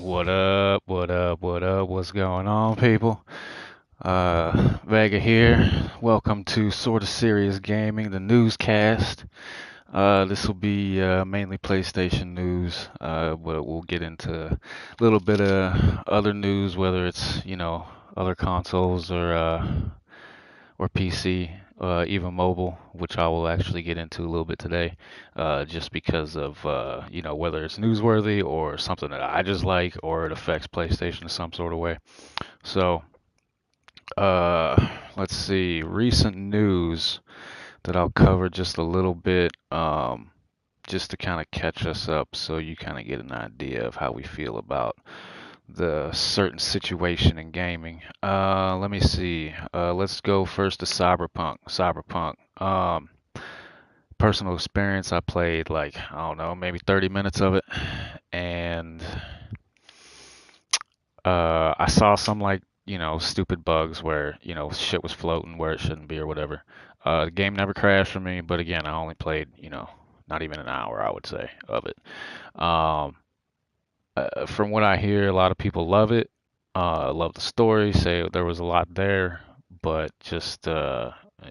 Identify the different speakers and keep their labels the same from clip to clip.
Speaker 1: What up? What up? What up? What's going on, people? Vega here. Welcome to Sorta Serious Gaming, the newscast. This will be mainly PlayStation news, but we'll get into a little bit of other news, whether it's other consoles or PC, even mobile, which I will actually get into a little bit today, just because of whether it's newsworthy or something that I just like or it affects PlayStation in some sort of way. So, let's see, recent news that I'll cover just a little bit, just to kind of catch us up, so you kind of get an idea of how we feel about the certain situation in gaming. Let me see. Let's go first to Cyberpunk. Cyberpunk. Personal experience, I played like, I don't know, maybe 30 minutes of it, and I saw some like, stupid bugs where, shit was floating where it shouldn't be or whatever. The game never crashed for me, but again, I only played, not even an hour, I would say, of it. Um, from what I hear, a lot of people love it. Love the story. Say there was a lot there, but just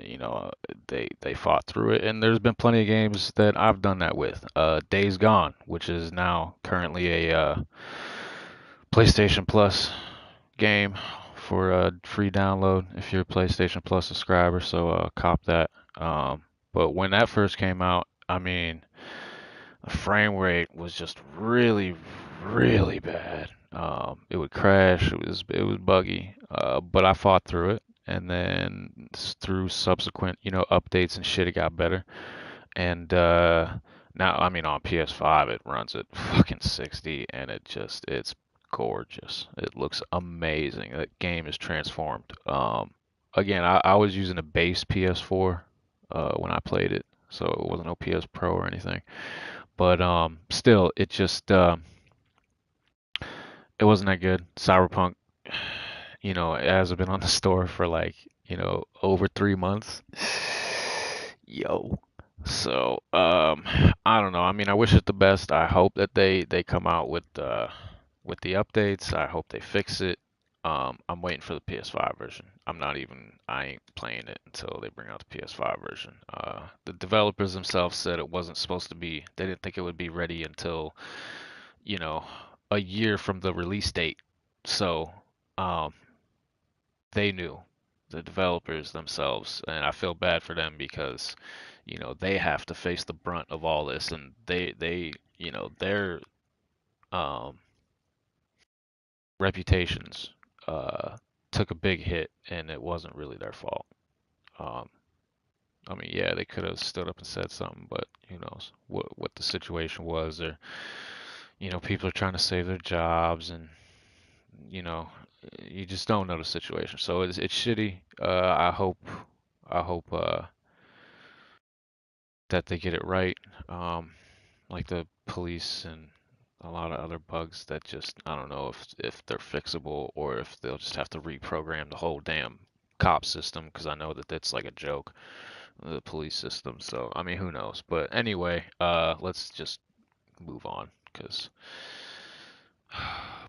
Speaker 1: you know, they fought through it. And there's been plenty of games that I've done that with. Days Gone, which is now currently a PlayStation Plus game for a free download if you're a PlayStation Plus subscriber. So cop that. But when that first came out, I mean, the frame rate was just really, really bad. It would crash. It was buggy. But I fought through it, and then through subsequent, updates and shit, it got better. And now, I mean, on PS5, it runs at fucking 60, and it's gorgeous. It looks amazing. That game is transformed. Again, I was using a base PS4 when I played it, so it wasn't no PS Pro or anything. But still, it wasn't that good. Cyberpunk, it hasn't been on the store for like, over 3 months. Yo. So, I don't know. I mean, I wish it the best. I hope that they come out with the updates. I hope they fix it. I'm waiting for the PS5 version. I ain't playing it until they bring out the PS5 version. The developers themselves said it wasn't supposed to be, they didn't think it would be ready until, you know, a year from the release date. So, um, they knew, the developers themselves, and I feel bad for them because, they have to face the brunt of all this, and their um, reputations took a big hit, and it wasn't really their fault. Um, I mean, yeah, they could have stood up and said something, but who knows what the situation was, or people are trying to save their jobs, and you know, you just don't know the situation. So it's shitty. I hope that they get it right. Um, like the police and a lot of other bugs that just, I don't know if they're fixable or if they'll just have to reprogram the whole damn cop system, because I know that that's like a joke, the police system. So I mean, who knows? But anyway, let's just move on, because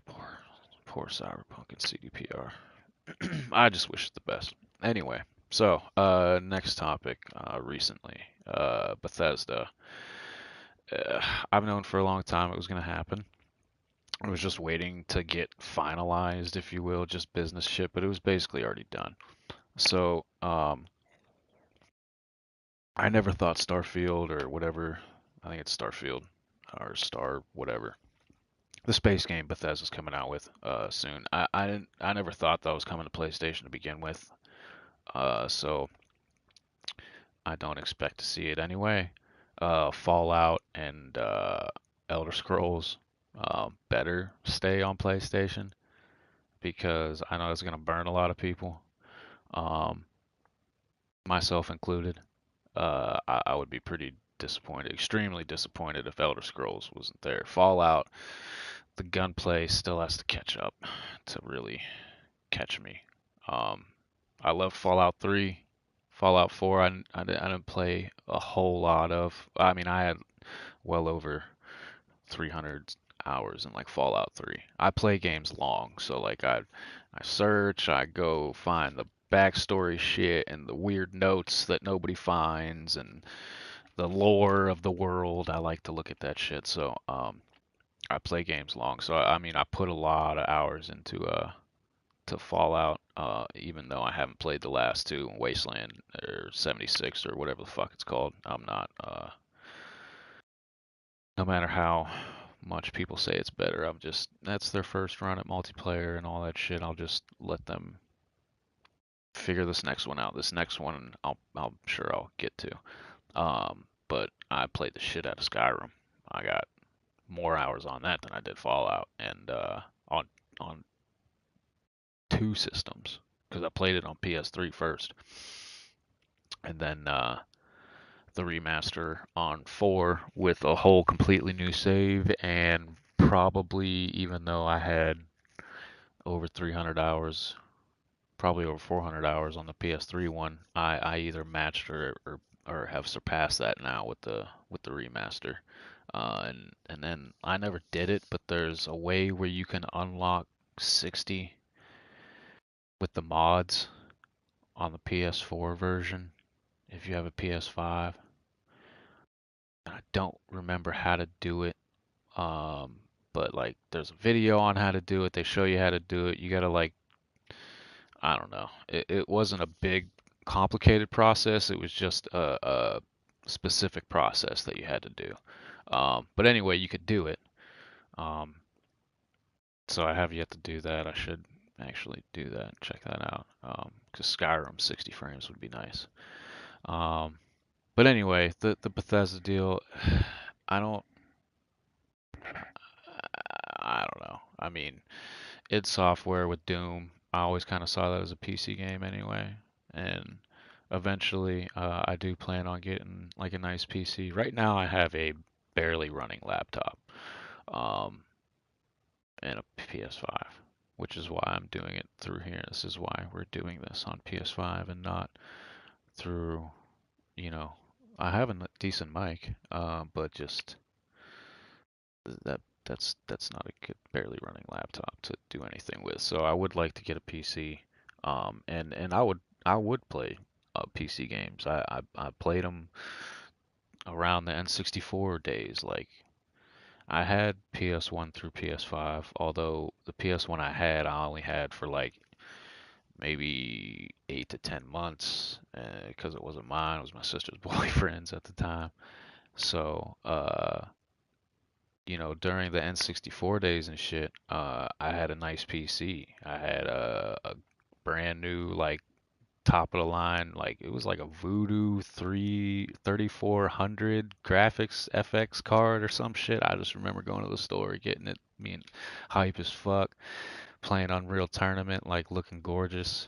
Speaker 1: poor poor Cyberpunk and CDPR. I just wish it the best. Anyway, so next topic. Recently, Bethesda. Uh, I've known for a long time it was going to happen. I was just waiting to get finalized, if you will, just business shit, but it was basically already done. So, I never thought Starfield or whatever, I think it's Starfield or Star whatever, the space game Bethesda's coming out with soon. I never thought that was coming to PlayStation to begin with. So I don't expect to see it anyway. Fallout and Elder Scrolls better stay on PlayStation, because I know it's going to burn a lot of people, um, myself included. I would be pretty disappointed, extremely disappointed, if Elder Scrolls wasn't there. Fallout, the gunplay still has to catch up to really catch me. Um, I love Fallout 3. Fallout 4, I didn't play a whole lot of. I mean, I had well over 300 hours in like Fallout 3. I play games long, so like I search, I go find the backstory shit and the weird notes that nobody finds and the lore of the world. I like to look at that shit. So I play games long. So I mean I put a lot of hours into to Fallout, even though I haven't played the last two, Wasteland or 76 or whatever the fuck it's called. I'm not, no matter how much people say it's better, I'm just, that's their first run at multiplayer and all that shit. I'll just let them figure this next one out. This next one, I'm sure I'll get to. But I played the shit out of Skyrim. I got more hours on that than I did Fallout, and on two systems because I played it on PS3 first, and then the remaster on 4 with a whole completely new save, and probably even though I had over 300 hours, probably over 400 hours on the PS3 one, I either matched or have surpassed that now with the remaster. And then I never did it, but there's a way where you can unlock 60 with the mods on the PS4 version if you have a PS5. I don't remember how to do it. Um, but like there's a video on how to do it. They show you how to do it. You gotta like, I don't know. It wasn't a big complicated process. It was just a specific process that you had to do. But anyway, you could do it. Um, so I have yet to do that. I should actually do that. Check that out. 'Cause Skyrim 60 frames would be nice. Um, but anyway, the Bethesda deal, I don't I don't know. I mean, id Software with Doom, I always kind of saw that as a PC game anyway. And eventually, I do plan on getting like a nice PC. Right now, I have a barely running laptop, um, and a PS5, which is why I'm doing it through here. This is why we're doing this on PS5 and not through, you know, I have a decent mic, but just that's not a good barely running laptop to do anything with. So I would like to get a PC, and I would play PC games. I played them around the N64 days. Like I had PS1 through PS5, although the PS1 I had I only had for like maybe 8 to 10 months because it wasn't mine. It was my sister's boyfriend's at the time. So during the N64 days and shit, I had a nice PC. I had a brand new, like, top of the line, like, it was like a Voodoo 3400 graphics FX card or some shit. I just remember going to the store, getting it, being hype as fuck, playing Unreal Tournament, like, looking gorgeous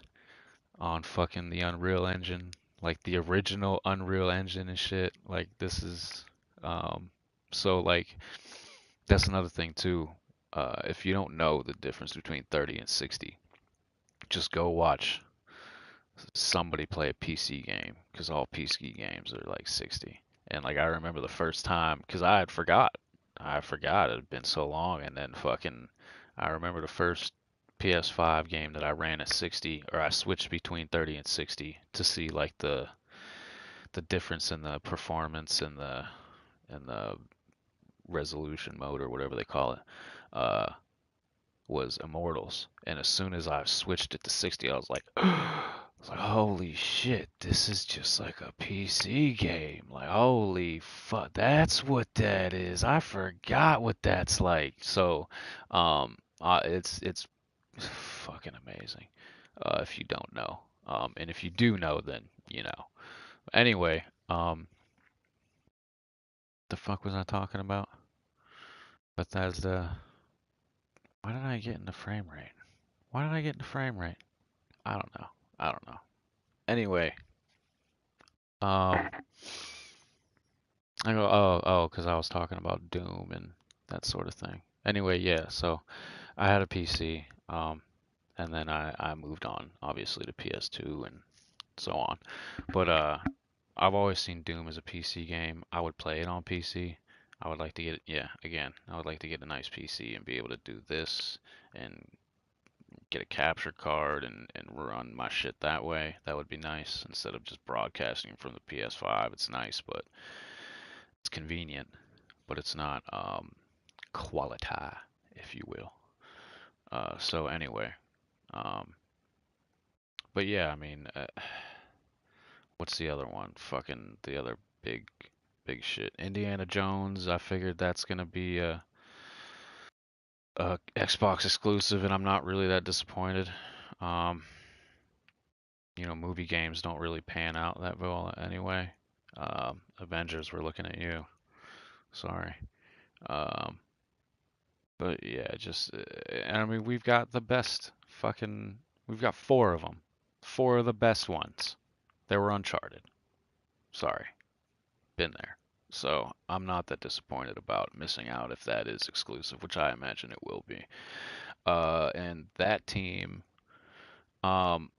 Speaker 1: on fucking the Unreal Engine, like the original Unreal Engine and shit. Like, this is, so, like, that's another thing too. If you don't know the difference between 30 and 60, just go watch somebody play a PC game because all PC games are like 60. And like I remember the first time because I forgot it had been so long, and then fucking I remember the first PS5 game that I ran at 60, or I switched between 30 and 60 to see like the difference in the performance and the resolution mode or whatever they call it. Uh, was Immortals, and as soon as I switched it to 60, I was like, holy shit, this is just like a PC game. Like, holy fuck, that's what that is. I forgot what that's like. So, it's fucking amazing. If you don't know, and if you do know, then you know. Anyway, the fuck was I talking about? Bethesda. Why did I get into frame rate? Why did I get into frame rate? I don't know. I don't know. Anyway, um, I go, because I was talking about Doom and that sort of thing. Anyway, yeah, so I had a PC, and then I moved on, obviously, to PS2 and so on. But I've always seen Doom as a PC game. I would play it on PC. I would like to get, yeah, again, I would like to get a nice PC and be able to do this and get a capture card and run my shit that way. That would be nice instead of just broadcasting from the PS5. It's nice, but it's convenient, but it's not quality, if you will. So anyway, um, but yeah, I mean, what's the other one? Fucking the other big, big shit. Indiana Jones. I figured that's gonna be a Xbox exclusive, and I'm not really that disappointed. Um, movie games don't really pan out that well anyway. Avengers, we're looking at you. Sorry. Um, but yeah, just, and I mean, we've got the best fucking, we've got four of them. Four of the best ones. They were Uncharted. Sorry. Been there. So I'm not that disappointed about missing out if that is exclusive, which I imagine it will be. And that team, um,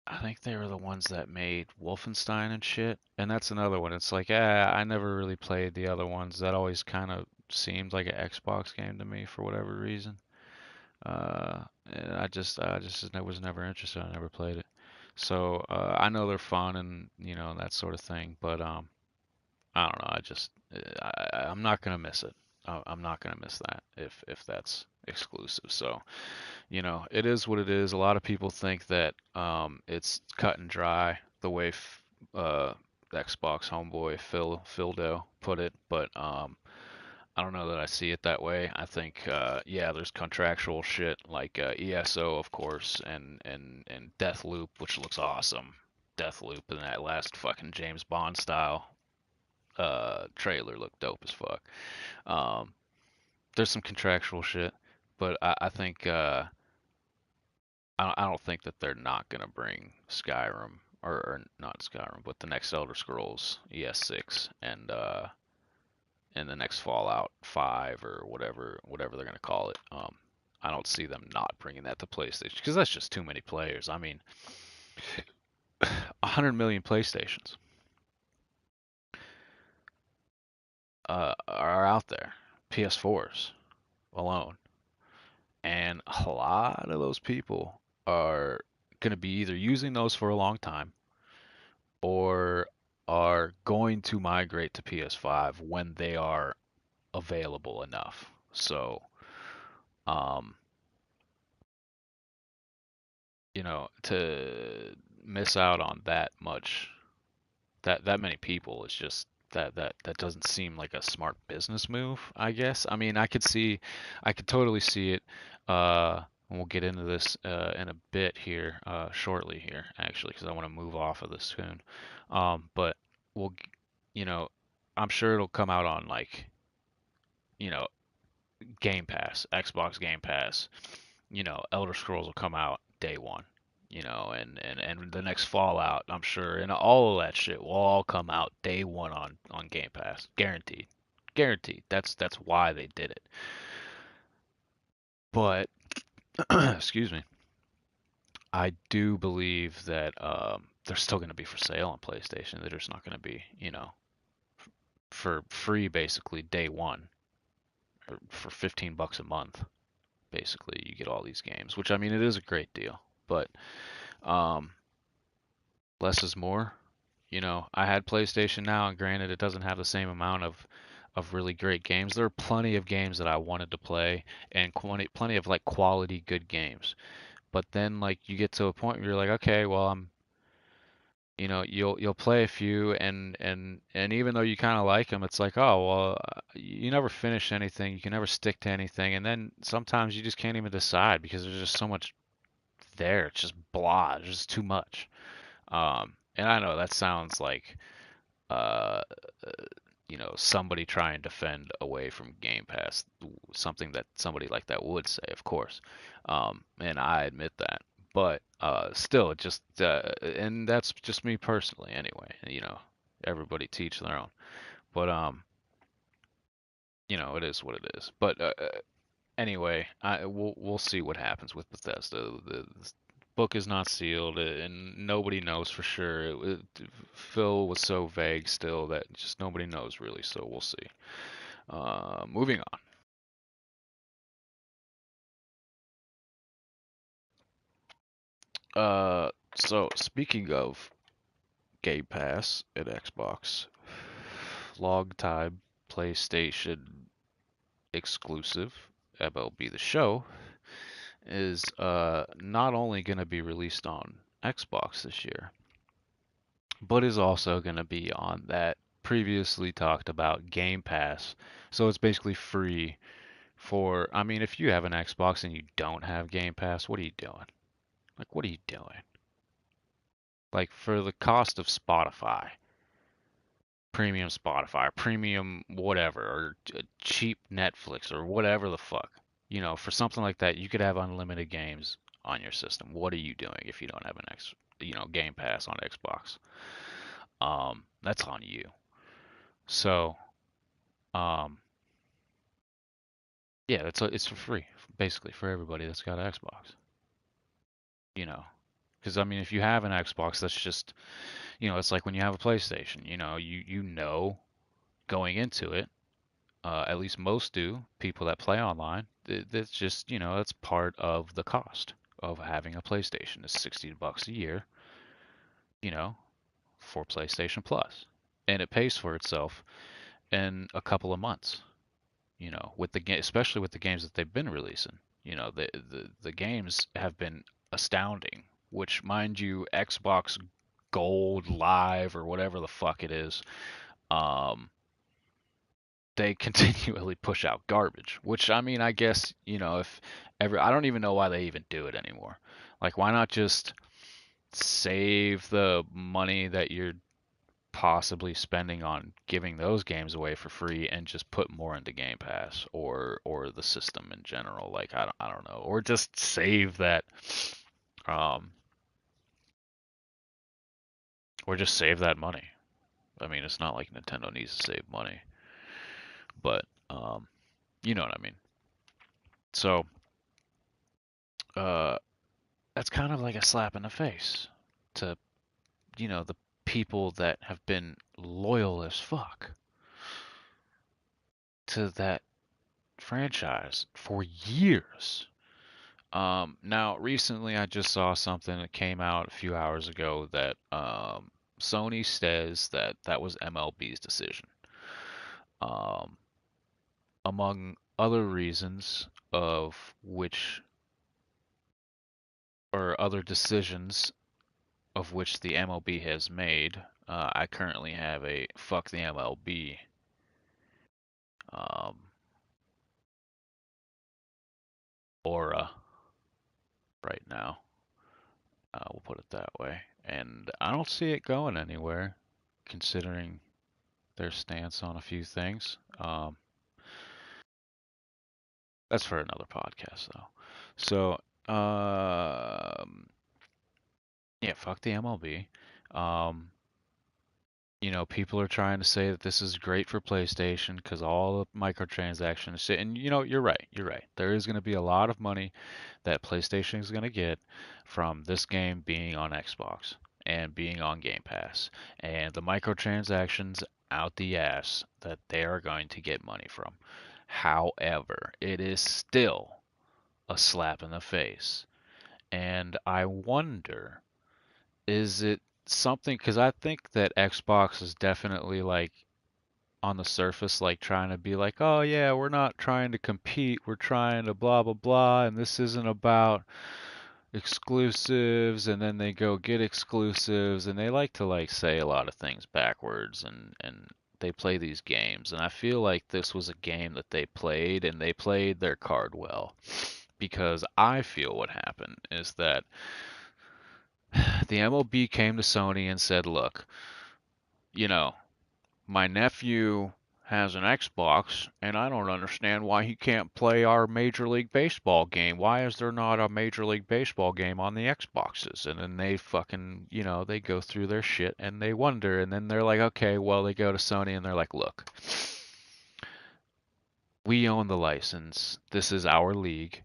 Speaker 1: I think they were the ones that made Wolfenstein and shit. And that's another one. It's like, I never really played the other ones. That always kind of seemed like an Xbox game to me for whatever reason. And I was never interested. I never played it. So I know they're fun and that sort of thing. But I don't know. I'm not gonna miss it. I'm not gonna miss that if that's exclusive. So it is what it is. A lot of people think that it's cut and dry the way Xbox homeboy Phildo put it, but I don't know that I see it that way. I think yeah, there's contractual shit like ESO, of course, and Deathloop, which looks awesome. Deathloop and that last fucking James Bond style trailer looked dope as fuck. Um, there's some contractual shit, but I think I don't think that they're not gonna bring Skyrim or not Skyrim, but the next Elder Scrolls ES6 and the next Fallout 5 or whatever they're gonna call it. I don't see them not bringing that to PlayStation because that's just too many players. I mean, 100 million PlayStations are out there, PS4s alone. And a lot of those people are going to be either using those for a long time or are going to migrate to PS5 when they are available enough. So, um, to miss out on that much, that many people is just that doesn't seem like a smart business move, I guess. I mean, I could totally see it. And we'll get into this in a bit here, shortly here, actually, because I want to move off of this soon. But we'll, you know, I'm sure it'll come out on like, you know, Game Pass, Xbox Game Pass. Elder Scrolls will come out day one. And the next Fallout, I'm sure, and all of that shit will all come out day one on Game Pass, guaranteed, guaranteed. That's why they did it. But excuse me, I do believe that they're still going to be for sale on PlayStation. They're just not going to be, for free basically day one or for $15 a month. Basically, you get all these games, which I mean, it is a great deal, but um, less is more. I had PlayStation Now, and granted, it doesn't have the same amount of really great games. There are plenty of games that I wanted to play, and plenty of like quality good games. But then like you get to a point where you're like, okay, well you'll play a few, and even though you kind of like them, it's like, oh well, you never finish anything, you can never stick to anything, and then sometimes you just can't even decide because there's just so much there. It's just blah. There's just too much. And I know that sounds like uh, somebody trying to defend away from Game Pass, something that somebody like that would say, of course. And I admit that. But still, it just and that's just me personally, anyway. Everybody teach their own. But it is what it is. But anyway, we'll see what happens with Bethesda. book is not sealed, and nobody knows for sure. Phil was so vague still that just nobody knows really. So we'll see. Moving on. So speaking of Game Pass and Xbox, long time PlayStation exclusive MLB The Show is not only going to be released on Xbox this year, but is also going to be on that previously talked about Game Pass. So it's basically free for, I mean, if you have an Xbox and you don't have Game Pass, what are you doing? Like, what are you doing? Like, for the cost of Spotify, premium whatever, or cheap Netflix, or whatever the fuck, for something like that, you could have unlimited games on your system. What are you doing if you don't have Game Pass on Xbox? That's on you. So, um, yeah, it's for free, basically for everybody that's got an Xbox. You know, because I mean, if you have an Xbox, that's just, it's like when you have a PlayStation. You know going into it. At least most do. People that play online. That's just, it's part of the cost of having a PlayStation. It's $60 a year, you know, for PlayStation Plus, and it pays for itself in a couple of months. With the game, especially with the games that they've been releasing. The games have been astounding. Which, mind you, Xbox Gold Live or whatever the fuck it is, um, they continually push out garbage. Which, I mean, I guess, if I don't even know why they even do it anymore. Like, why not just save the money that you're possibly spending on giving those games away for free and just put more into Game Pass or the system in general. Like, I don't know, or just save that, um, or just save that money. I mean, it's not like Nintendo needs to save money, but you know what I mean. So, uh, that's kind of like a slap in the face to the people that have been loyal as fuck to that franchise for years. Now, recently I just saw something that came out a few hours ago that Sony says that that was MLB's decision. Um, among other reasons of which, or other decisions of which the MLB has made, I currently have a fuck the MLB um, aura right now. We'll put it that way. And I don't see it going anywhere, considering their stance on a few things. That's for another podcast, though. So, yeah, fuck the MLB. Um, people are trying to say that this is great for PlayStation because all the microtransactions. And you're right. You're right. There is going to be a lot of money that PlayStation is going to get from this game being on Xbox and being on Game Pass, and the microtransactions out the ass that they are going to get money from. However, it is still a slap in the face. And I wonder, is it something? Because I think that Xbox is definitely like on the surface, like trying to be like, oh yeah, we're not trying to compete, we're trying to blah blah blah, and this isn't about exclusives, and then they go get exclusives, and they like to like say a lot of things backwards, and they play these games, and I feel like this was a game that they played, and they played their card well, because I feel what happened is that the MLB came to Sony and said, look, you know, my nephew has an Xbox, and I don't understand why he can't play our Major League Baseball game. Why is there not a Major League Baseball game on the Xboxes? And then they fucking, they go through their shit and they wonder, and then they're like, okay, well, they go to Sony and they're like, look, we own the license. This is our league.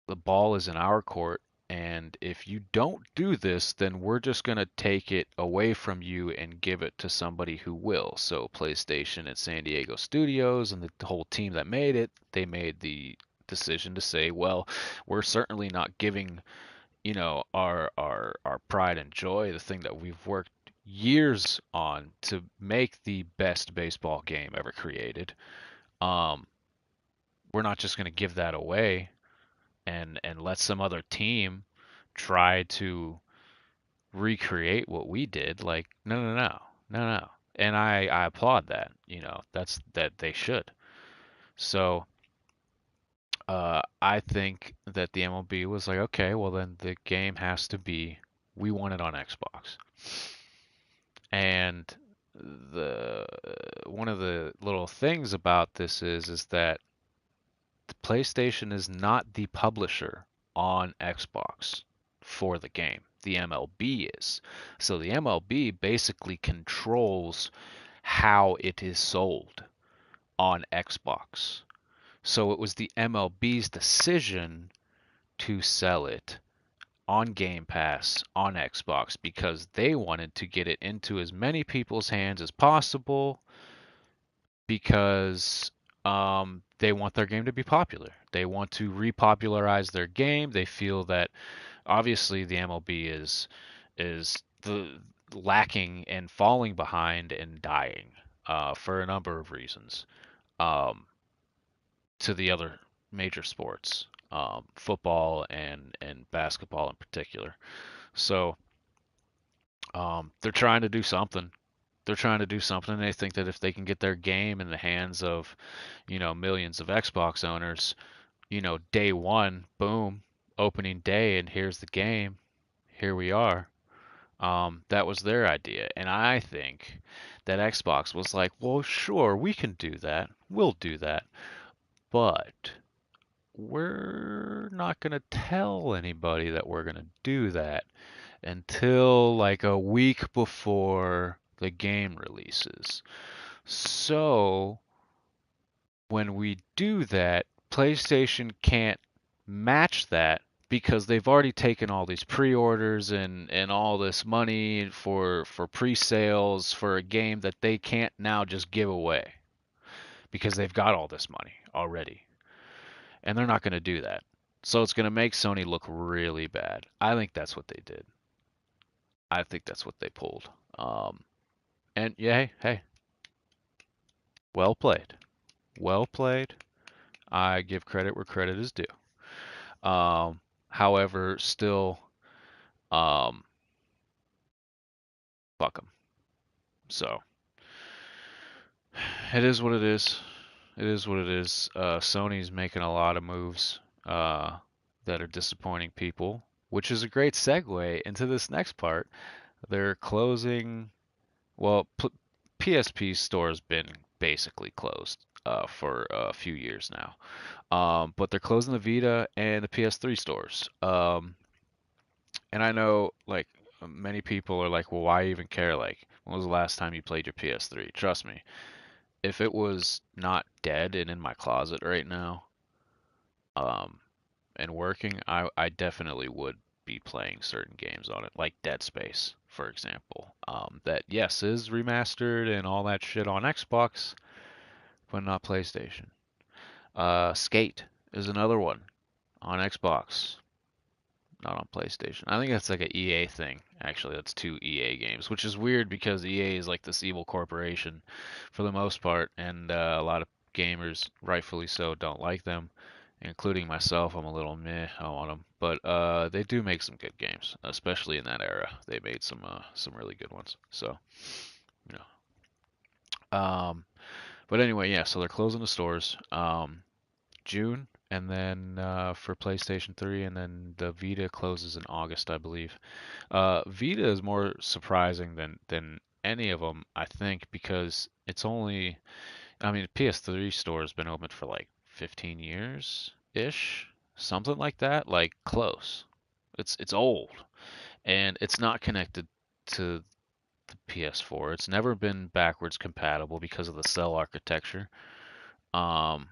Speaker 1: The ball is in our court. And if you don't do this, then we're just going to take it away from you and give it to somebody who will. So PlayStation and San Diego Studios and the whole team that made it, they made the decision to say, well, we're certainly not giving, our pride and joy, the thing that we've worked years on to make the best baseball game ever created. Um, we're not just going to give that away and let some other team try to recreate what we did. Like, no, no, no, no, no. And I applaud that. That's that they should. So I think that the MLB was like, okay, well then the game has to be, we want it on Xbox. And the one of the little things about this is that the PlayStation is not the publisher on Xbox for the game. The MLB is. So the MLB basically controls how it is sold on Xbox. So it was the MLB's decision to sell it on Game Pass on Xbox because they wanted to get it into as many people's hands as possible because they want their game to be popular. They want to repopularize their game. They feel that obviously the MLB is the lacking and falling behind and dying for a number of reasons um, to the other major sports, football and basketball in particular. So they're trying to do something. They're trying to do something. They think that if they can get their game in the hands of, millions of Xbox owners, day one, boom, opening day, and here's the game. Here we are. That was their idea. And I think that Xbox was like, well, sure, we can do that. We'll do that. But we're not going to tell anybody that we're going to do that until like a week before the game releases. So when we do that, PlayStation can't match that because they've already taken all these pre-orders and all this money for pre-sales for a game that they can't now just give away because they've got all this money already. And they're not going to do that. So it's going to make Sony look really bad. I think that's what they did. I think that's what they pulled. And yeah, hey, well played. Well played. I give credit where credit is due. However, still, um, fuck them. So it is what it is. It is what it is. Sony's making a lot of moves that are disappointing people, which is a great segue into this next part. They're closing. Well, PSP store has been basically closed for a few years now. But they're closing the Vita and the PS3 stores. And I know like many people are like, well, why even care? Like, when was the last time you played your PS3? Trust me, if it was not dead and in my closet right now, um, and working, I definitely would be playing certain games on it, like Dead Space, for example. That yes is remastered and all that shit on Xbox, but not PlayStation. Skate is another one on Xbox, not on PlayStation. I think that's like a EA thing. Actually, that's two EA games, which is weird because EA is like this evil corporation for the most part, and a lot of gamers, rightfully so, don't like them, including myself. I'm a little meh on them, but they do make some good games, especially in that era. They made some really good ones. So, you know. But anyway, yeah. So they're closing the stores. June, and then for PlayStation 3, and then the Vita closes in August, I believe. Vita is more surprising than any of them, I think, because it's only, I mean, the PS3 store has been open for like 15 years ish, something like that, like close. It's old, and it's not connected to the PS4. It's never been backwards compatible because of the cell architecture. Um,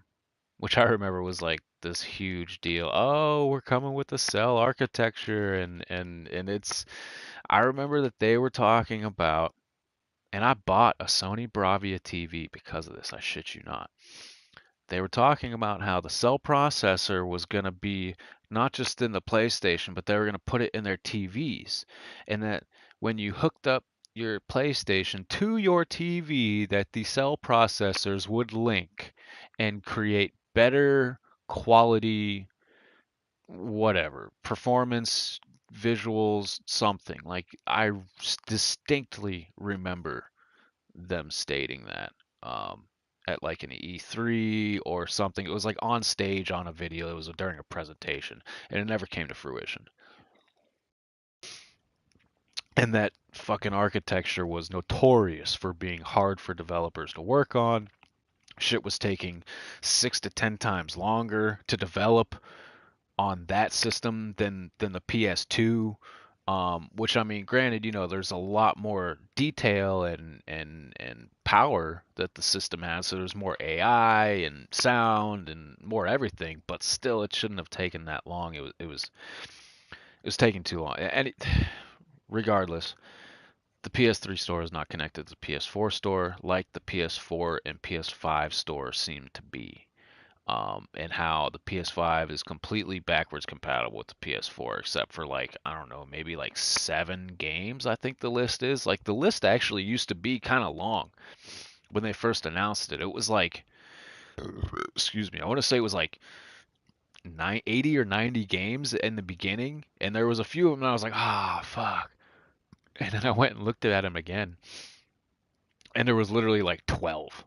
Speaker 1: which I remember was like this huge deal. Oh, we're coming with the cell architecture, and it's. I remember that they were talking about, and I bought a Sony Bravia TV because of this. I shit you not. They were talking about how the cell processor was going to be not just in the PlayStation, but they were going to put it in their TVs. And that when you hooked up your PlayStation to your TV, that the cell processors would link and create better quality, whatever, performance, visuals, something. Like I distinctly remember them stating that at like an E3 or something. It was like on stage on a video. It was during a presentation, and it never came to fruition. And that fucking architecture was notorious for being hard for developers to work on. Shit was taking 6 to 10 times longer to develop on that system than the PS2. Which I mean, granted, there's a lot more detail and power that the system has, so there's more AI and sound and more everything, but still, it shouldn't have taken that long. It was taking too long. And regardless, the PS3 store is not connected to the PS4 store like the PS4 and PS5 store seem to be. And how the PS5 is completely backwards compatible with the PS4, except for like, I don't know, maybe like 7 games, I think the list is. Like, the list actually used to be kind of long when they first announced it. It was like, excuse me, I want to say it was like 80 or 90 games in the beginning, and there was a few of them that I was like, ah, fuck. And then I went and looked at them again, and there was literally like 12.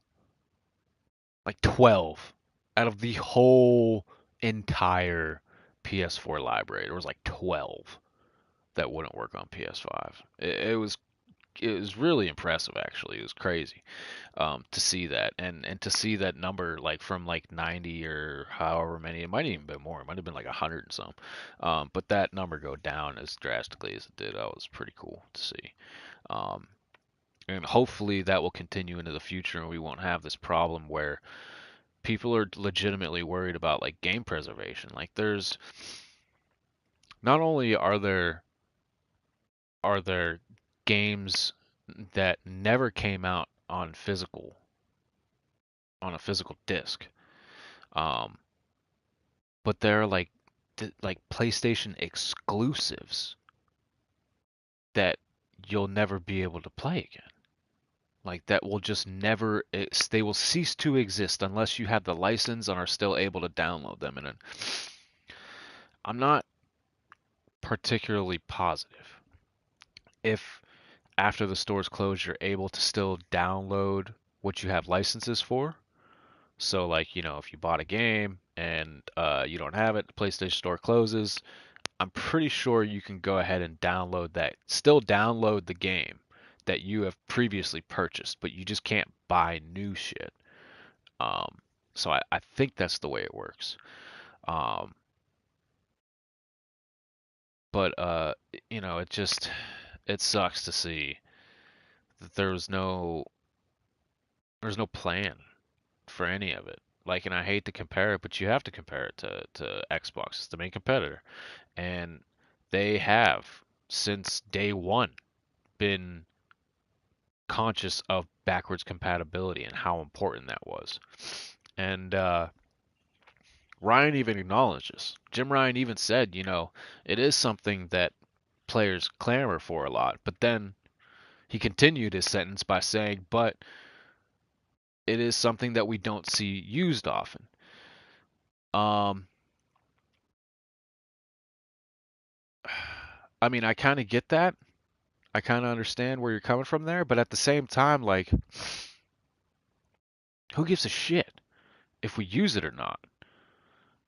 Speaker 1: Like 12 out of the whole entire PS4 library. There was like 12 that wouldn't work on PS5. It was really impressive actually. It was crazy to see that and to see that number like from like 90 or however many. It might even be more. It might have been like 100 and some. But that number go down as drastically as it did. That was pretty cool to see. Um, and hopefully that will continue into the future and we won't have this problem where people are legitimately worried about like game preservation. Like there's not only are there games that never came out on a physical disc, um, but they're like PlayStation exclusives that you'll never be able to play again. Like that will just never they will cease to exist unless you have the license and are still able to download them. And I'm not particularly positive if after the store's closed, you're able to still download what you have licenses for. So, like, if you bought a game and you don't have it, the PlayStation Store closes. I'm pretty sure you can go ahead and download that, still download the game that you have previously purchased, but you just can't buy new shit. Um, so I think that's the way it works. Um, but it sucks to see that there's no plan for any of it. Like, and I hate to compare it, but you have to compare it to Xbox. It's the main competitor. And they have, since day one, been conscious of backwards compatibility and how important that was. And Ryan even acknowledges. Jim Ryan even said, it is something that players clamor for a lot. But then he continued his sentence by saying, but it is something that we don't see used often. Um, I mean, I kind of get that. I kind of understand where you're coming from there, but at the same time, like, who gives a shit if we use it or not?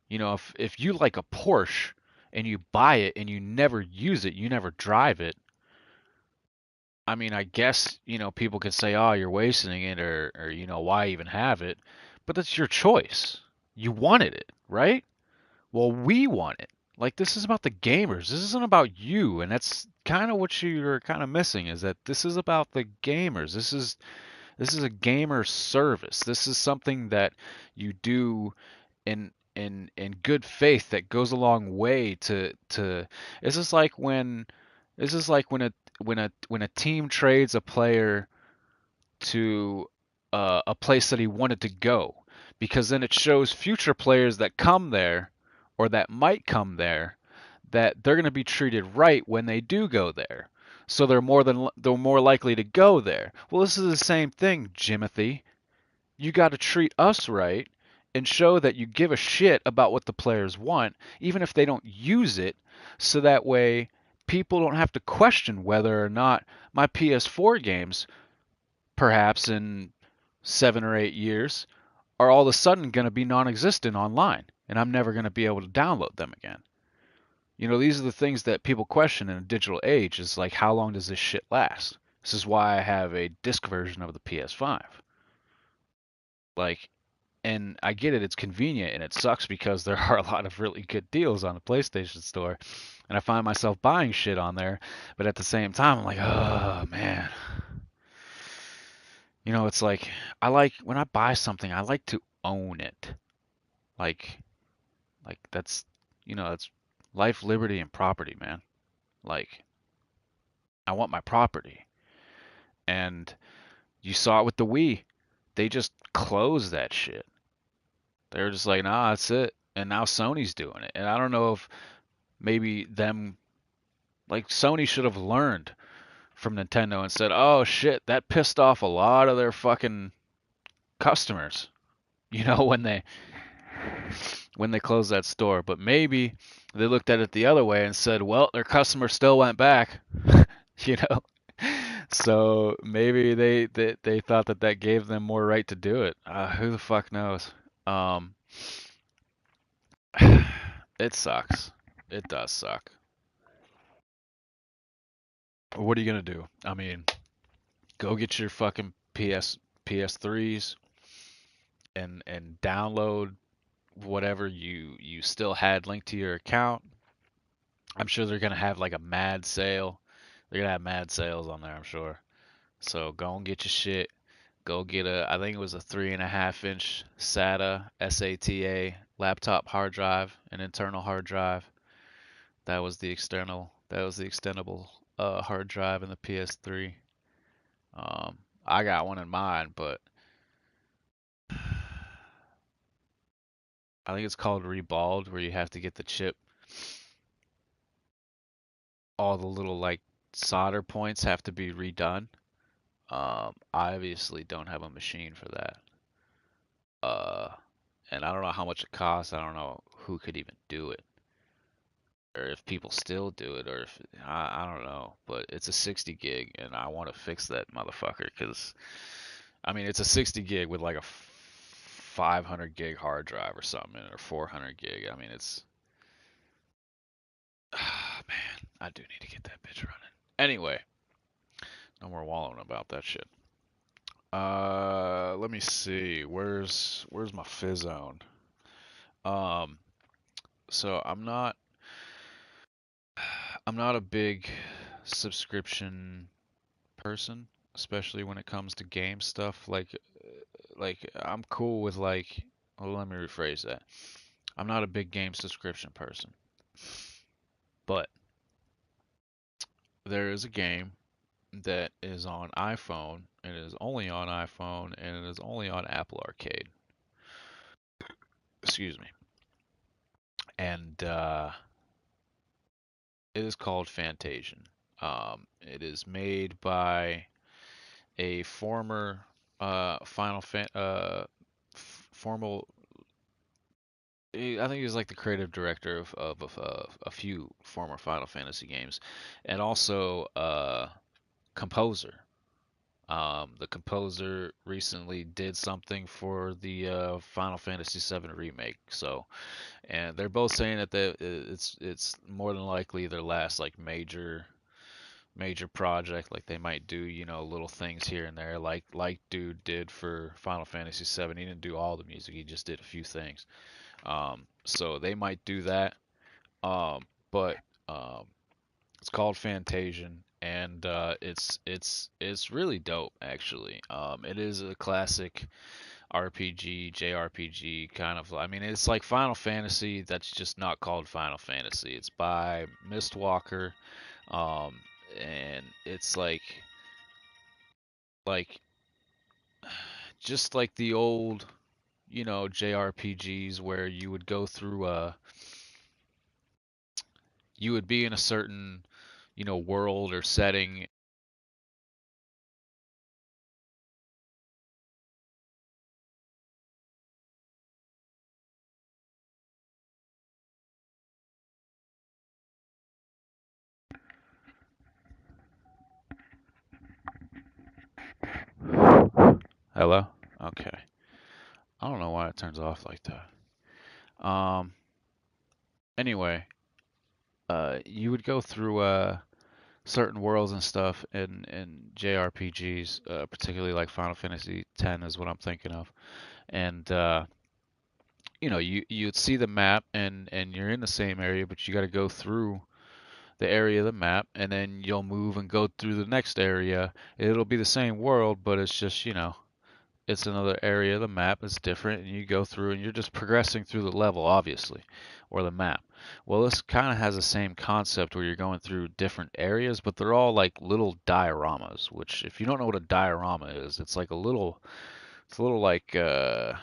Speaker 1: If you like a Porsche and you buy it and you never use it, you never drive it. I mean, I guess, people could say, "Oh, you're wasting it," or why even have it? But that's your choice. You wanted it, right? Well, we want it. Like, this is about the gamers. This isn't about you, and that's kind of what you're kind of missing is that this is about the gamers. This is a gamer service. This is something that you do in good faith that goes a long way to this is like when this is like when a team trades a player to a place that he wanted to go, because then it shows future players that come there or that might come there that they're going to be treated right when they do go there. So they're more likely to go there. Well, this is the same thing, Jimothy. You got to treat us right and show that you give a shit about what the players want, even if they don't use it, so that way people don't have to question whether or not my PS4 games, perhaps in 7 or 8 years, are all of a sudden going to be non existent online and I'm never going to be able to download them again. These are the things that people question in a digital age is like, how long does this shit last? This is why I have a disc version of the PS5. Like, and I get it, it's convenient and it sucks because there are a lot of really good deals on the PlayStation Store, and I find myself buying shit on there, but at the same time, I'm like, oh man. It's like I like when I buy something, I like to own it. Like, that's, that's life, liberty, and property, man. Like, I want my property. And you saw it with the Wii. They just closed that shit. They were just like, nah, that's it. And now Sony's doing it. And I don't know if maybe like Sony should have learned from Nintendo and said, oh shit, that pissed off a lot of their fucking customers, when they closed that store. But maybe they looked at it the other way and said, well, their customers still went back, you know. So maybe they thought that gave them more right to do it. Who the fuck knows? Um, it sucks. It does suck. What are you gonna do? I mean, go get your fucking PS3s and download whatever you still had linked to your account. I'm sure they're gonna have like a mad sale. They're gonna have mad sales on there, I'm sure. So go and get your shit. Go get I think it was a 3.5-inch SATA laptop hard drive, an internal hard drive. That was the extendable hard drive in the PS3. I got one in mine, but I think it's called reballed, where you have to get the chip, all the little like solder points have to be redone. I obviously don't have a machine for that. Uh, and I don't know how much it costs. I don't know who could even do it, or if people still do it, or if I don't know. But it's a 60 gig, and I want to fix that motherfucker because I mean it's a 60 gig with like a 500 gig hard drive or something, or 400 gig. I mean it's man, I do need to get that bitch running. Anyway, no more wallowing about that shit. Let me see. Where's my fizz zone? Um, so I'm not a big subscription person, especially when it comes to game stuff. Like I'm cool with like, well, let me rephrase that. I'm not a big game subscription person, but there is a game that is on iPhone, and it is only on iPhone, and it is only on Apple Arcade. Excuse me. And it is called Fantasian. It is made by a former Final Fan, formal. I think he was like the creative director of a few former Final Fantasy games, and also composer. The composer recently did something for the Final Fantasy VII remake. So, and they're both saying that it's more than likely their last like major project. Like they might do little things here and there, like dude did for Final Fantasy VII. He didn't do all the music; he just did a few things. So they might do that. But um, it's called Fantasian, and it's really dope actually. It is a classic RPG, JRPG kind of. I mean, it's like Final Fantasy that's just not called Final Fantasy. It's by Mistwalker, um, and it's like just like the old, JRPGs where you would go through you would be in a certain, world or setting. Hello? Okay. I don't know why it turns off like that. Anyway, you would go through certain worlds and stuff in JRPGs, particularly like Final Fantasy X is what I'm thinking of. And you'd see the map and you're in the same area, but you got to go through the area of the map, and then you'll move and go through the next area. It'll be the same world, but it's just, it's another area of the map. It's different, and you go through, and you're just progressing through the level, obviously, or the map. Well, this kind of has the same concept where you're going through different areas, but they're all like little dioramas. Which, if you don't know what a diorama is, it's a little like a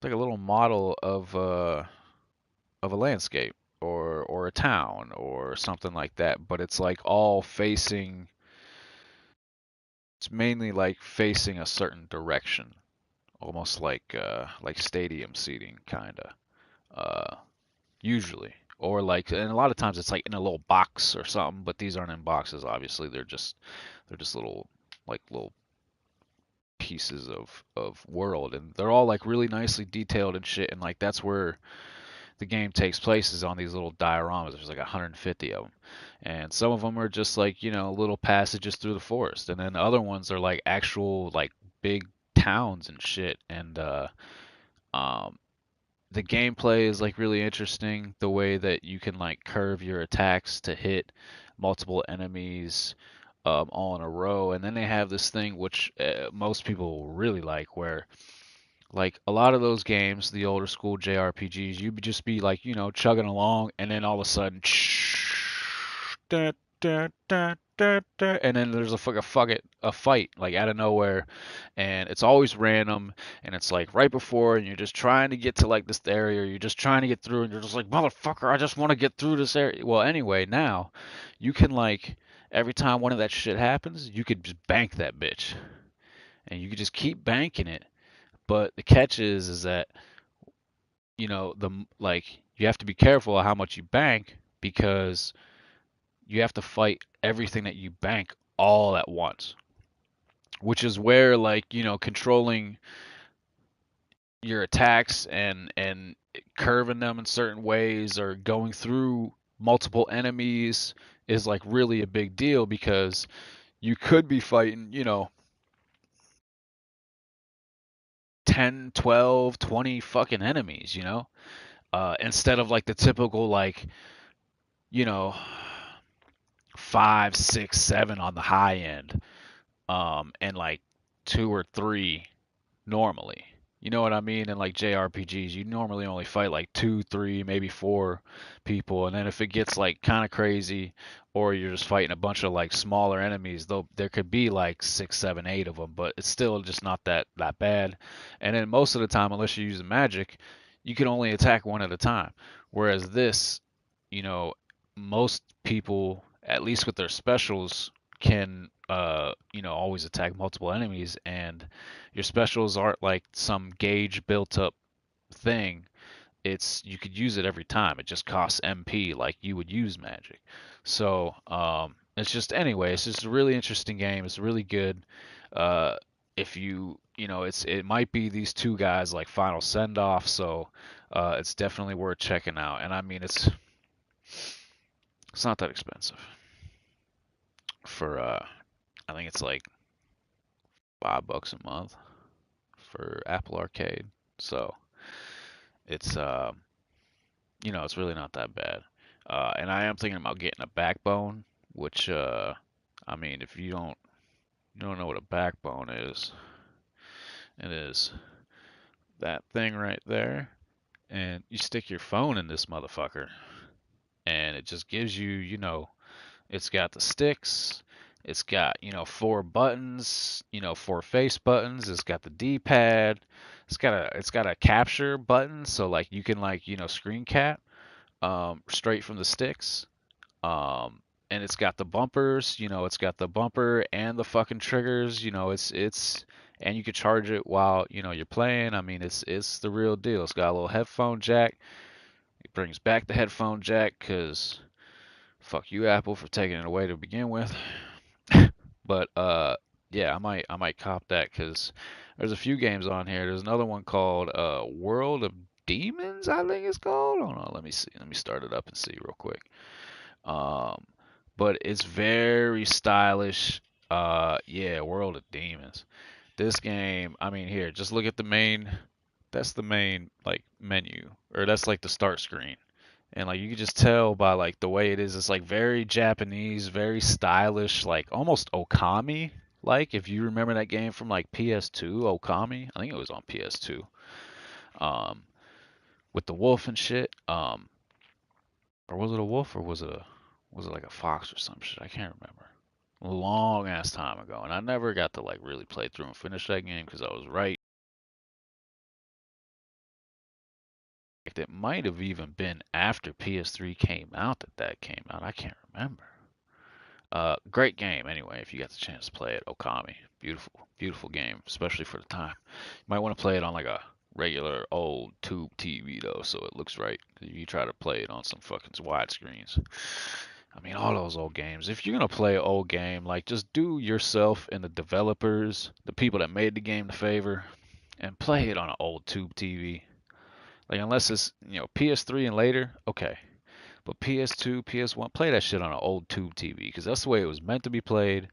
Speaker 1: little model of a landscape or a town or something like that. But it's like all facing. It's mainly like facing a certain direction, almost like stadium seating kinda. Usually. Or like, and a lot of times it's like in a little box or something, but these aren't in boxes, obviously. They're just little pieces of world, and they're all like really nicely detailed and shit, and like that's where the game takes place is on these little dioramas. There's like 150 of them, and some of them are just like little passages through the forest, and then other ones are like actual like big towns and shit. And um, the gameplay is like really interesting. The way that you can like curve your attacks to hit multiple enemies all in a row, and then they have this thing which most people really like, where like a lot of those games, the older school JRPGs, you'd just be like, chugging along, and then all of a sudden, and then there's a fight like out of nowhere, and it's always random, and it's like right before, and you're just trying to get to like this area, or you're just trying to get through, and you're just like, motherfucker, I just want to get through this area. Well, anyway, now you can like every time one of that shit happens, you could just bank that bitch, and you could just keep banking it. But the catch is that the like you have to be careful of how much you bank, because you have to fight everything that you bank all at once, which is where like controlling your attacks and curving them in certain ways or going through multiple enemies is like really a big deal, because you could be fighting 10, 12, 20 fucking enemies, instead of like the typical like you know 5, 6, 7 on the high end, and like 2 or 3 normally. You know what I mean? In like JRPGs, you normally only fight like 2, 3, maybe 4 people, and then if it gets like kind of crazy, or you're just fighting a bunch of like smaller enemies, though there could be like 6, 7, 8 of them, but it's still just not that bad. And then most of the time, unless you're using magic, you can only attack one at a time. Whereas this, you know, most people, at least with their specials, can always attack multiple enemies, and your specials aren't like some gauge built up thing. It's you could use it every time. It just costs MP like you would use magic. So it's just anyway, it's just a really interesting game. It's really good. Uh, if it might be these two guys like final send off. So it's definitely worth checking out. And I mean, it's not that expensive for I think it's like $5 a month for Apple Arcade. So it's it's really not that bad. And I am thinking about getting a backbone, which I mean, if you don't know what a backbone is, It is that thing right there, and you stick your phone in this motherfucker, and it just gives you, it's got the sticks, it's got, four buttons, four face buttons, it's got the D-pad, it's got a capture button, so like you can like, screen cap straight from the sticks. Um, and it's got the bumpers, it's got the bumper and the fucking triggers, and you can charge it while, you're playing. I mean, it's the real deal. It's got a little headphone jack. It brings back the headphone jack because fuck you, Apple, for taking it away to begin with. But yeah, I might cop that because there's a few games on here. There's another one called World of Demons, I think it's called. Hold on, let me see. Let me start it up and see real quick. Um, but it's very stylish. Yeah, World of Demons. This game, I mean, here, just look at the main. That's the main like menu, or that's like the start screen, and like you can just tell by like the way it is. It's like very Japanese, very stylish, like almost Okami. Like if you remember that game from like PS2, Okami. I think it was on PS2. Um, with the wolf and shit. Or was it a wolf or was it like a fox or some shit? I can't remember. A long ass time ago, and I never got to like really play through and finish that game because I was right. It might have even been after PS3 came out that came out. I can't remember. Great game anyway. If you got the chance to play it, Okami, beautiful, beautiful game, especially for the time. You might want to play it on like a regular old tube TV though, so it looks right. If you try to play it on some fucking wide screens, I mean, all those old games. If you're gonna play an old game, like just do yourself and the developers, the people that made the game, the favor, and play it on an old tube TV. Like unless it's PS3 and later, okay. But PS2, PS1, play that shit on an old tube TV because that's the way it was meant to be played.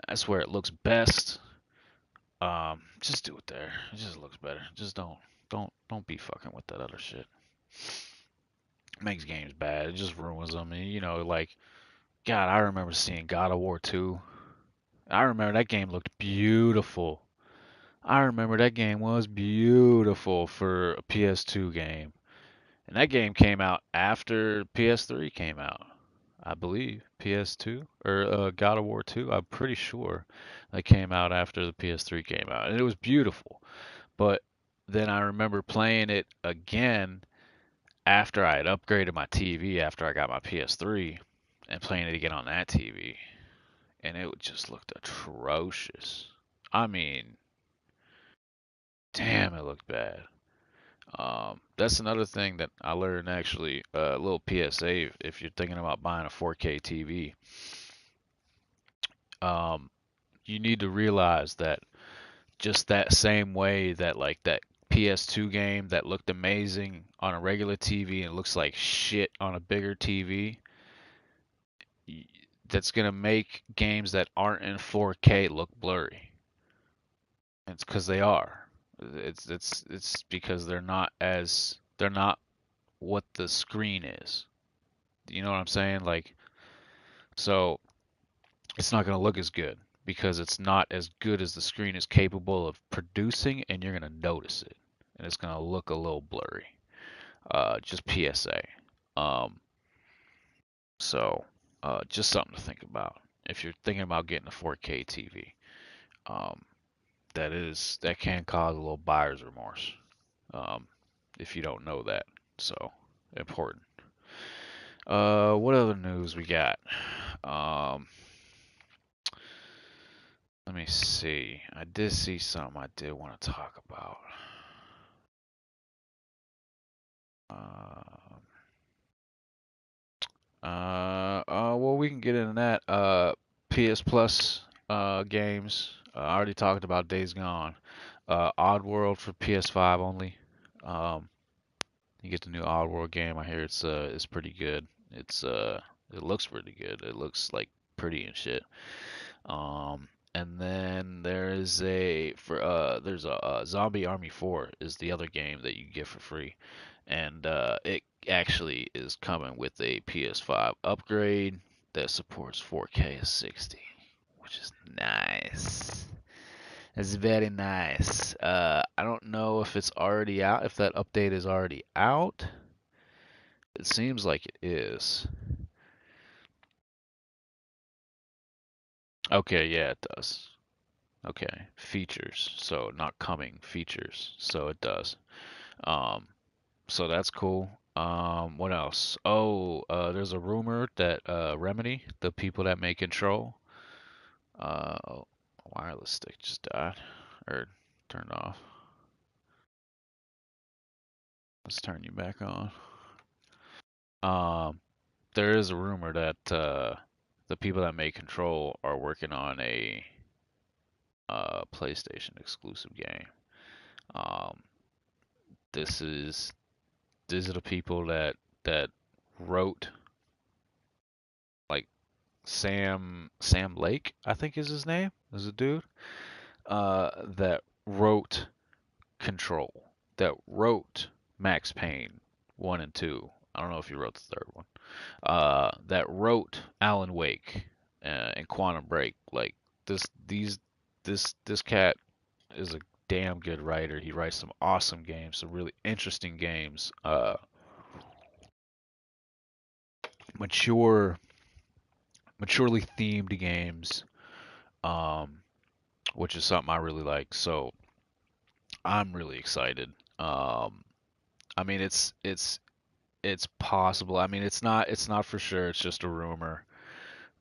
Speaker 1: That's where it looks best. Just do it there. It just looks better. Just don't be fucking with that other shit. It makes games bad. It just ruins them. And like God, I remember seeing God of War 2. I remember that game looked beautiful. I remember that game was beautiful for a PS2 game. And that game came out after PS3 came out. I believe PS2 or God of War 2. I'm pretty sure that came out after the PS3 came out, and it was beautiful. But then I remember playing it again after I had upgraded my TV after I got my PS3, and playing it again on that TV, and it just looked atrocious. I mean, damn, it looked bad. That's another thing that I learned actually. A little PSA: if you're thinking about buying a 4K TV, um, you need to realize that just that same way that like that PS2 game that looked amazing on a regular TV and looks like shit on a bigger TV, that's gonna make games that aren't in 4K look blurry. It's because they are. It's because they're not what the screen is. You know what I'm saying? Like, so it's not going to look as good because it's not as good as the screen is capable of producing, and you're going to notice it, and it's going to look a little blurry. Just PSA. Um, just something to think about if you're thinking about getting a 4K TV. Um, that can cause a little buyer's remorse. Um, if you don't know that, so important. What other news we got? Um, Let me see. I did see something I did want to talk about. Um, well, we can get into that. PS Plus games. I already talked about Days Gone. Oddworld for PS5 only. Um, you get the new Oddworld game. I hear it's pretty good. It looks pretty good. It looks like pretty and shit. And then there's a Zombie Army 4 is the other game that you get for free, and it actually is coming with a PS5 upgrade that supports 4K 60, which is nice. It's very nice. I don't know if it's already out, if that update is already out. It seems like it is. Okay, yeah, it does. Okay, features. So not coming, features. So it does. Um, so that's cool. What else? Oh, there's a rumor that Remedy, the people that make Control, oh, wireless stick just died or turned off. Let's turn you back on. Um, there is a rumor that the people that make Control are working on a PlayStation exclusive game. Um, this is these are the people that wrote like Sam Lake, I think is his name, is a dude that wrote Control, that wrote Max Payne 1 and 2. I don't know if he wrote the third one. That wrote Alan Wake and Quantum Break. Like these this cat is a damn good writer. He writes some awesome games, some really interesting games. Mature, maturely themed games. Um, which is something I really like. So I'm really excited. Um, I mean, it's possible. I mean, it's not for sure. It's just a rumor.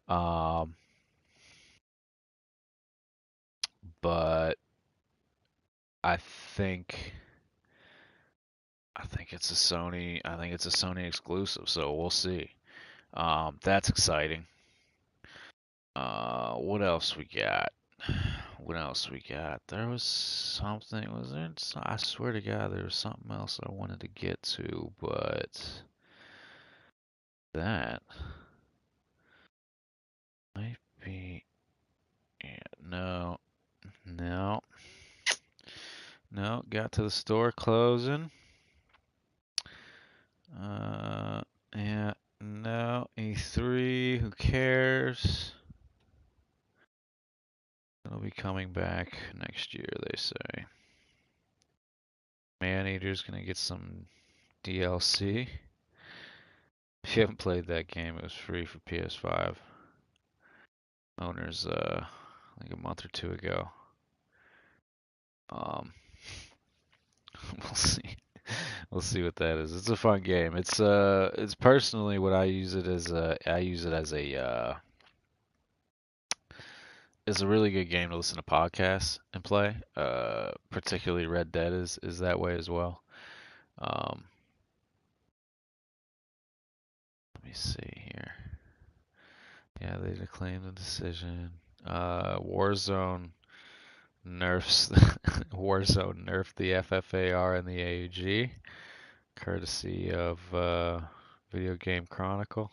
Speaker 1: Um, but I think it's a Sony. I think it's a Sony exclusive. So we'll see. That's exciting. What else we got? What else we got? There was something. Was there? I swear to God, there was something else I wanted to get to, but that might be. Yeah, no, no, no. Got to the store closing. Uh, yeah, no. E3. Who cares? It'll be coming back next year, they say. Maneater's gonna get some DLC. If you haven't played that game, it was free for PS5 owners, like a month or two ago. Um, we'll see. We'll see what that is. It's a fun game. It's personally what I use it as. I use it as a really good game to listen to podcasts and play. Particularly Red Dead is that way as well. Um, let me see here. Yeah, they declaimed the decision. Warzone nerfs Warzone nerfed the FFAR and the AUG, courtesy of Video Game Chronicle.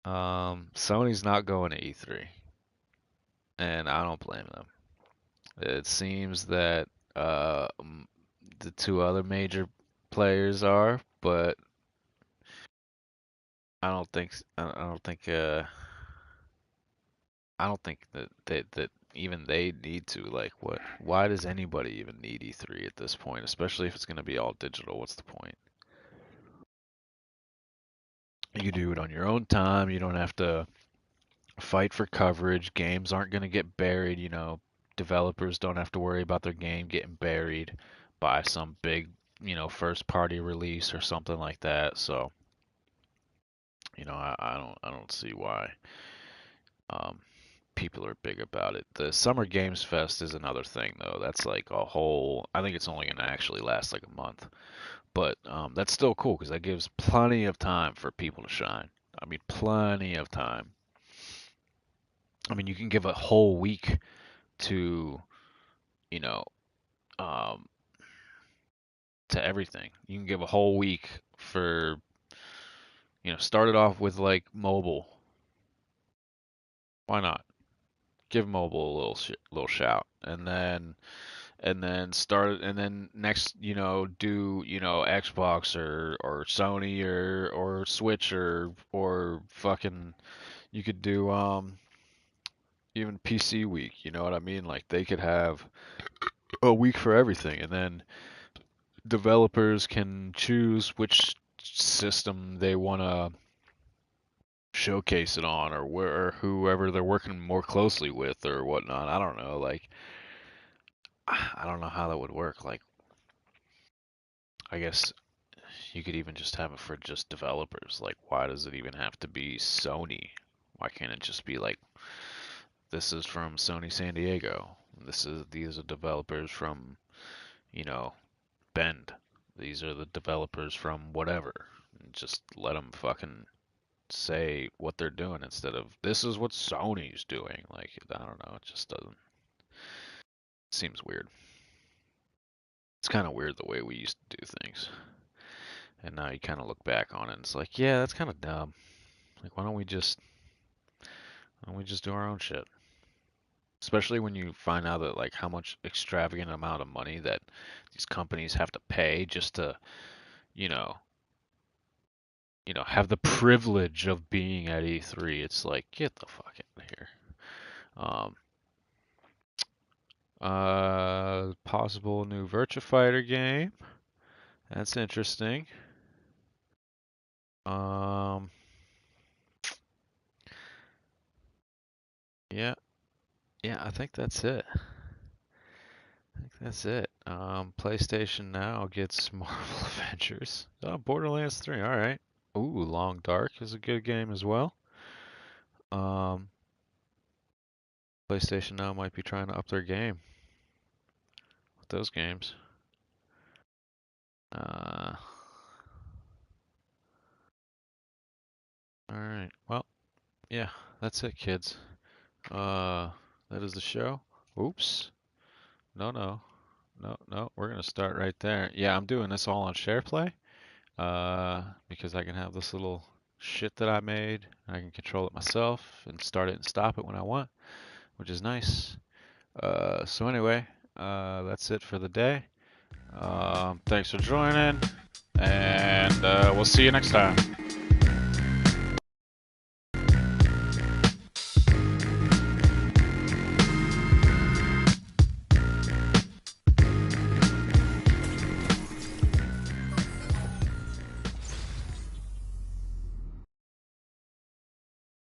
Speaker 1: Sony's not going to E3, and I don't blame them. It seems that the two other major players are, but I don't think that even they need to. Like, what? Why does anybody even need E3 at this point? Especially if it's going to be all digital. What's the point? You can do it on your own time. You don't have to fight for coverage. Games aren't going to get buried. Developers don't have to worry about their game getting buried by some big, first party release or something like that. So, I don't see why um, people are big about it. The Summer Games Fest is another thing though. That's like a whole. I think it's only gonna actually last like a month, but that's still cool because that gives plenty of time for people to shine. I mean, plenty of time. I mean, you can give a whole week to you know um, to everything. You can give a whole week for start it off with like mobile. Why not? Give mobile a little shout, and then start and then next do Xbox or Sony or Switch or fucking you could do
Speaker 2: even PC week, you know what I mean? Like they could have a week for everything, and then developers can choose which system they want to showcase it on, or where, or whoever they're working more closely with, or whatnot. I don't know. Like, I don't know how that would work. Like, I guess you could even just have it for just developers. Like, why does it even have to be Sony? Why can't it just be like, this is from Sony San Diego. These are developers from, you know, Bend. These are the developers from whatever. And just let them fucking say what they're doing instead of this is what Sony's doing. Like, I don't know, it just doesn't seems weird. It's kind of weird the way we used to do things. And now you kind of look back on it and it's like, yeah, that's kind of dumb. Like, why don't we just do our own shit? Especially when you find out that like how much extravagant amount of money that these companies have to pay just to, you know, have the privilege of being at E3. It's like, get the fuck out of here. Um, Possible new Virtua Fighter game. That's interesting. Um, yeah, yeah, I think that's it. I think that's it. PlayStation Now gets Marvel Adventures. Oh, Borderlands 3. All right. Ooh, Long Dark is a good game as well. Um, PlayStation Now might be trying to up their game with those games. Uh, all right. Well, yeah, that's it, kids. Uh, that is the show. Oops. No, no, no, no. We're gonna start right there. Yeah, I'm doing this all on SharePlay. Because I can have this little shit that I made. I can control it myself and start it and stop it when I want, which is nice. So anyway, that's it for the day. Thanks for joining, and we'll see you next time.